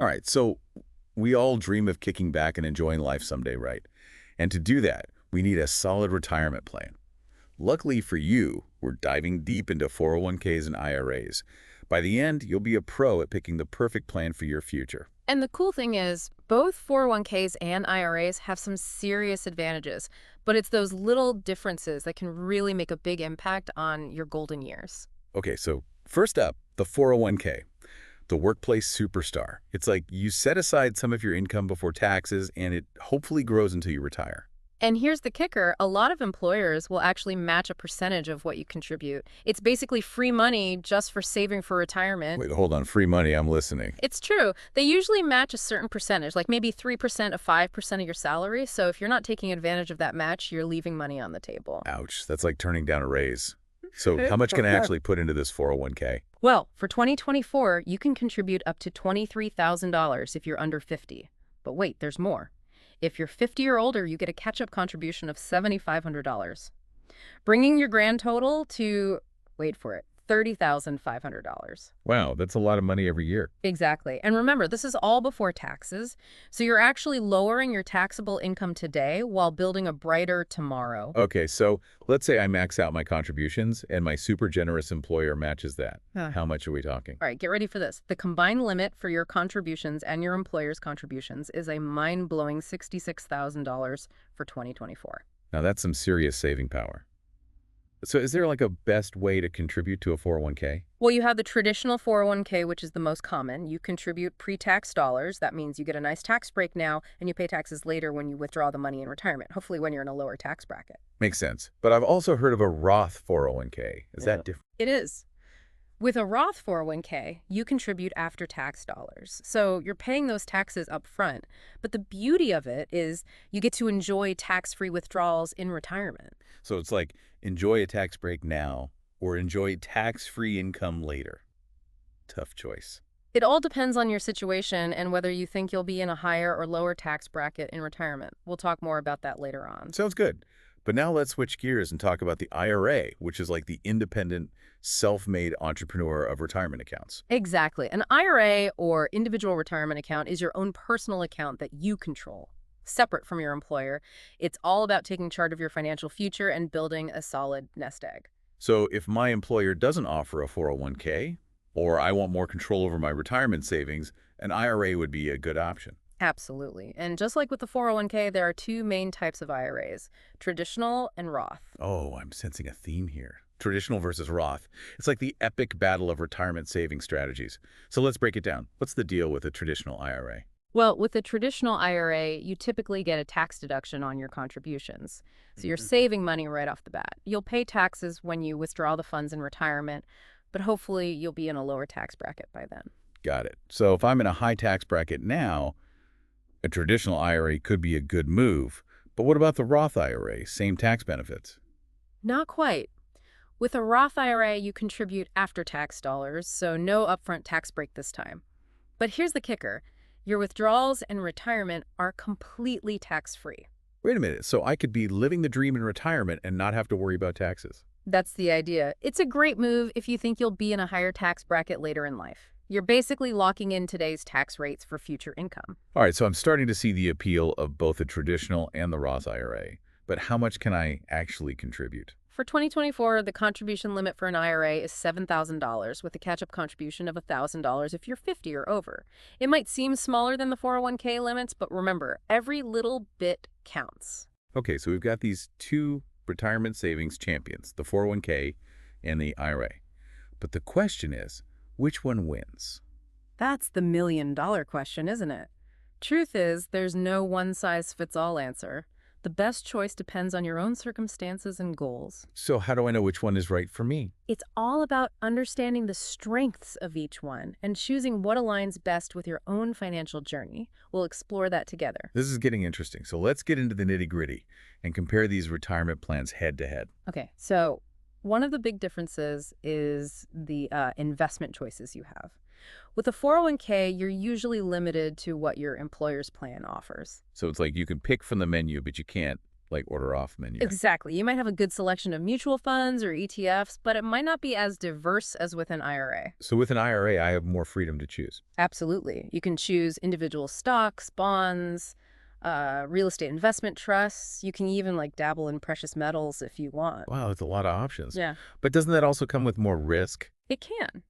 All right, so we all dream of kicking back and enjoying life someday, right? And to do that, we need a solid retirement plan. Luckily for you, we're diving deep into 401ks and IRAs. By the end, you'll be a pro at picking the perfect plan for your future. And the cool thing is, both 401ks and IRAs have some serious advantages, but it's those little differences that can really make a big impact on your golden years. Okay, so first up, the 401k, the workplace superstar. It's like you set aside some of your income before taxes, and it hopefully grows until you retire. And here's the kicker, a lot of employers will actually match a percentage of what you contribute. It's basically free money just for saving for retirement. Wait, hold on, free money, I'm listening. It's true. They usually match a certain percentage, like maybe 3% of 5% of your salary. So if you're not taking advantage of that match, you're leaving money on the table. Ouch, that's like turning down a raise. So how much can I actually put into this 401k? Well, for 2024, you can contribute up to $23,000 if you're under 50. But wait, there's more. If you're 50 or older, you get a catch-up contribution of $7,500, bringing your grand total to, wait for it, $30,500. Wow, that's a lot of money every year. Exactly. And remember, this is all before taxes, so you're actually lowering your taxable income today while building a brighter tomorrow. Okay, so let's say I max out my contributions and my super generous employer matches that. Huh. How much are we talking? All right, get ready for this. The combined limit for your contributions and your employer's contributions is a mind-blowing $66,000 for 2024. Now that's some serious saving power. So is there like a best way to contribute to a 401k? Well, you have the traditional 401k, which is the most common. You contribute pre-tax dollars. That means you get a nice tax break now, and you pay taxes later when you withdraw the money in retirement, hopefully when you're in a lower tax bracket. Makes sense. But I've also heard of a Roth 401k. Is that different? It is. With a Roth 401k, you contribute after-tax dollars. So you're paying those taxes up front. But the beauty of it is you get to enjoy tax-free withdrawals in retirement. So it's like enjoy a tax break now or enjoy tax-free income later. Tough choice. It all depends on your situation and whether you think you'll be in a higher or lower tax bracket in retirement. We'll talk more about that later on. Sounds good. But now let's switch gears and talk about the IRA, which is like the independent, self-made entrepreneur of retirement accounts. Exactly. An IRA or individual retirement account is your own personal account that you control, separate from your employer. It's all about taking charge of your financial future and building a solid nest egg. So if my employer doesn't offer a 401k, or I want more control over my retirement savings, an IRA would be a good option. Absolutely. And just like with the 401k, there are two main types of IRAs, traditional and Roth. Oh, I'm sensing a theme here. Traditional versus Roth. It's like the epic battle of retirement saving strategies. So let's break it down. What's the deal with a traditional IRA? Well, with a traditional IRA, you typically get a tax deduction on your contributions. So you're saving money right off the bat. You'll pay taxes when you withdraw the funds in retirement, but hopefully you'll be in a lower tax bracket by then. Got it. So if I'm in a high tax bracket now, a traditional IRA could be a good move. But what about the Roth IRA? Same tax benefits. Not quite. With a Roth IRA, you contribute after-tax dollars, so no upfront tax break this time. But here's the kicker. Your withdrawals and retirement are completely tax-free. Wait a minute. So I could be living the dream in retirement and not have to worry about taxes. That's the idea. It's a great move if you think you'll be in a higher tax bracket later in life. You're basically locking in today's tax rates for future income. All right, so I'm starting to see the appeal of both the traditional and the Roth IRA. But how much can I actually contribute? For 2024, the contribution limit for an IRA is $7,000 with a catch-up contribution of $1,000 if you're 50 or over. It might seem smaller than the 401k limits, but remember, every little bit counts. Okay, so we've got these two retirement savings champions, the 401k and the IRA. But the question is, which one wins? That's the million-dollar question, isn't it? Truth is, there's no one-size-fits-all answer. The best choice depends on your own circumstances and goals. So how do I know which one is right for me? It's all about understanding the strengths of each one and choosing what aligns best with your own financial journey. We'll explore that together. This is getting interesting. So let's get into the nitty-gritty and compare these retirement plans head to head. Okay, so one of the big differences is the investment choices you have. With a 401k, you're usually limited to what your employer's plan offers. So it's like you can pick from the menu, but you can't like order off menu. Exactly. You might have a good selection of mutual funds or ETFs, but it might not be as diverse as with an IRA. So with an IRA, I have more freedom to choose. Absolutely. You can choose individual stocks, bonds, real estate investment trusts. You can even like dabble in precious metals if you want. Wow, that's a lot of options. Yeah, But doesn't that also come with more risk? it can.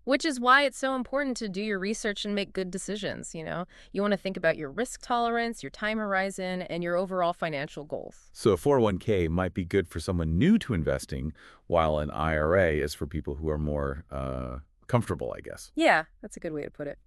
Which is why it's so important to do your research and make good decisions, you know? You want to think about your risk tolerance, your time horizon, and your overall financial goals. So a 401k might be good for someone new to investing, while an IRA is for people who are more comfortable, I guess. Yeah, that's a good way to put it.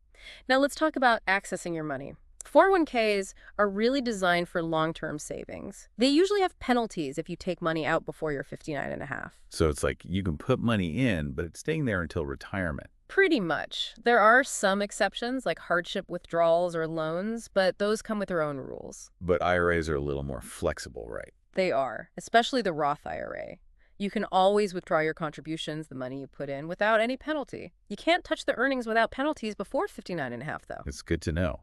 Now let's talk about accessing your money. 401ks are really designed for long-term savings. They usually have penalties if you take money out before you're 59 and a half. So it's like you can put money in, but it's staying there until retirement. Pretty much. There are some exceptions like hardship withdrawals or loans, but those come with their own rules. But IRAs are a little more flexible, right? They are, especially the Roth IRA. You can always withdraw your contributions, the money you put in, without any penalty. You can't touch the earnings without penalties before 59 and a half, though. It's good to know.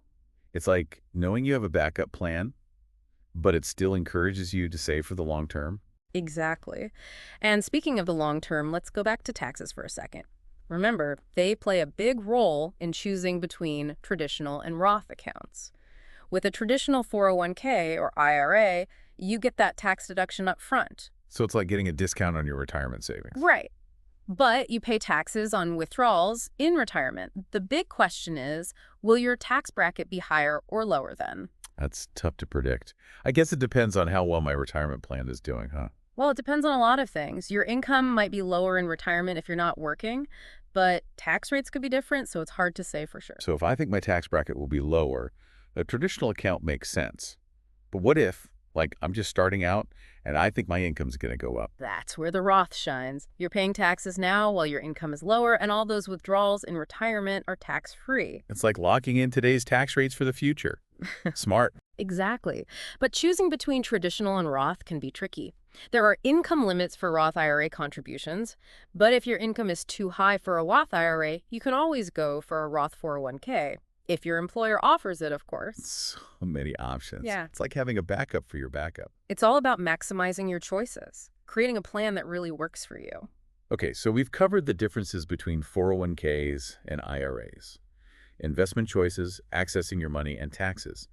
It's like knowing you have a backup plan, but it still encourages you to save for the long term. Exactly. And speaking of the long term, let's go back to taxes for a second. Remember, they play a big role in choosing between traditional and Roth accounts. With a traditional 401k or IRA, you get that tax deduction up front. So it's like getting a discount on your retirement savings. Right. But you pay taxes on withdrawals in retirement. The big question is, will your tax bracket be higher or lower then? That's tough to predict. I guess it depends on how well my retirement plan is doing, huh? Well, it depends on a lot of things. Your income might be lower in retirement if you're not working, but tax rates could be different, so it's hard to say for sure. So if I think my tax bracket will be lower, a traditional account makes sense. But what if, like, I'm just starting out and I think my income's going to go up? That's where the Roth shines. You're paying taxes now while your income is lower, and all those withdrawals in retirement are tax-free. It's like locking in today's tax rates for the future. Smart. Exactly. But choosing between traditional and Roth can be tricky. There are income limits for Roth IRA contributions, but if your income is too high for a Roth IRA, you can always go for a Roth 401k. If your employer offers it, of course. So many options. Yeah. It's like having a backup for your backup. It's all about maximizing your choices, creating a plan that really works for you. Okay, so we've covered the differences between 401ks and IRAs. Investment choices, accessing your money, and taxes.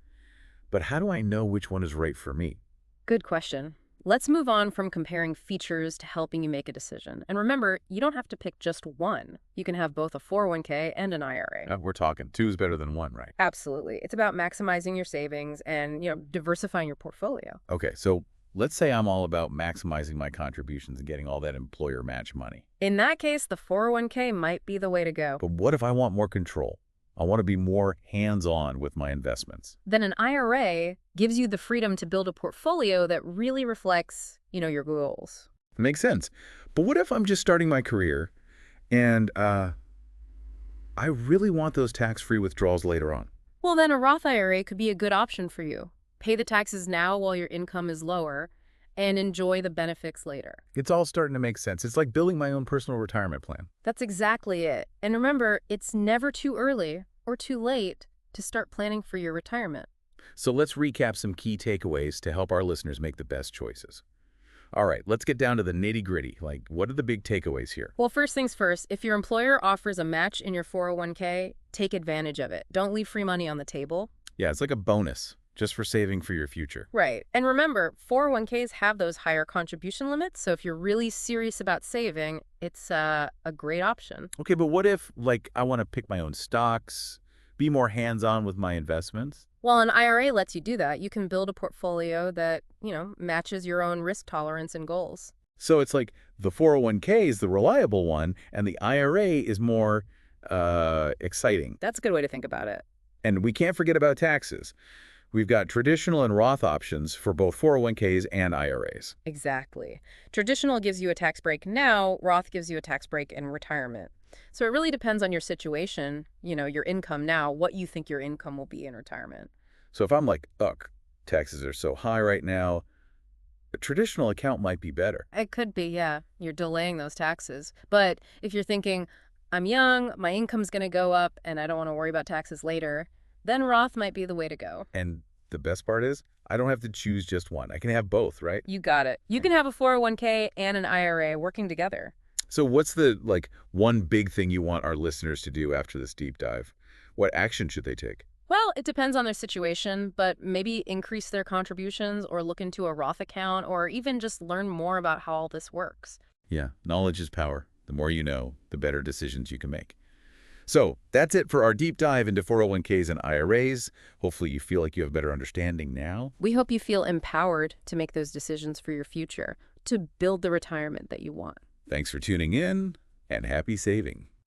But how do I know which one is right for me? Good question. Let's move on from comparing features to helping you make a decision. And remember, you don't have to pick just one. You can have both a 401k and an IRA. We're talking two is better than one, right? Absolutely. It's about maximizing your savings and, diversifying your portfolio. Okay, so let's say I'm all about maximizing my contributions and getting all that employer match money. In that case, the 401k might be the way to go. But what if I want more control? I want to be more hands-on with my investments. Then an IRA gives you the freedom to build a portfolio that really reflects, your goals. Makes sense. But what if I'm just starting my career and I really want those tax-free withdrawals later on? Well, then a Roth IRA could be a good option for you. Pay the taxes now while your income is lower and enjoy the benefits later. It's all starting to make sense. It's like building my own personal retirement plan. That's exactly it. And remember, it's never too early or too late to start planning for your retirement. So let's recap some key takeaways to help our listeners make the best choices. All right, let's get down to the nitty-gritty. Like, what are the big takeaways here? Well, first things first, if your employer offers a match in your 401k, take advantage of it. Don't leave free money on the table. Yeah, it's like a bonus, just for saving for your future. Right. And remember, 401ks have those higher contribution limits, so if you're really serious about saving, it's a great option. Okay, but what if, like, I want to pick my own stocks, be more hands-on with my investments? Well, an IRA lets you do that. You can build a portfolio that, matches your own risk tolerance and goals. So it's like the 401k is the reliable one, and the IRA is more exciting. That's a good way to think about it. And we can't forget about taxes. We've got traditional and Roth options for both 401ks and IRAs. Exactly. Traditional gives you a tax break now, Roth gives you a tax break in retirement. So it really depends on your situation, your income now, what you think your income will be in retirement. So if I'm like, ugh, taxes are so high right now, a traditional account might be better. It could be, yeah. You're delaying those taxes. But if you're thinking, I'm young, my income's going to go up, and I don't want to worry about taxes later, then Roth might be the way to go. And the best part is, I don't have to choose just one. I can have both, right? You got it. You can have a 401k and an IRA working together. So what's the, one big thing you want our listeners to do after this deep dive? What action should they take? Well, it depends on their situation, but maybe increase their contributions or look into a Roth account or even just learn more about how all this works. Yeah, knowledge is power. The more you know, the better decisions you can make. So that's it for our deep dive into 401ks and IRAs. Hopefully you feel like you have better understanding now. We hope you feel empowered to make those decisions for your future, to build the retirement that you want. Thanks for tuning in, and happy saving.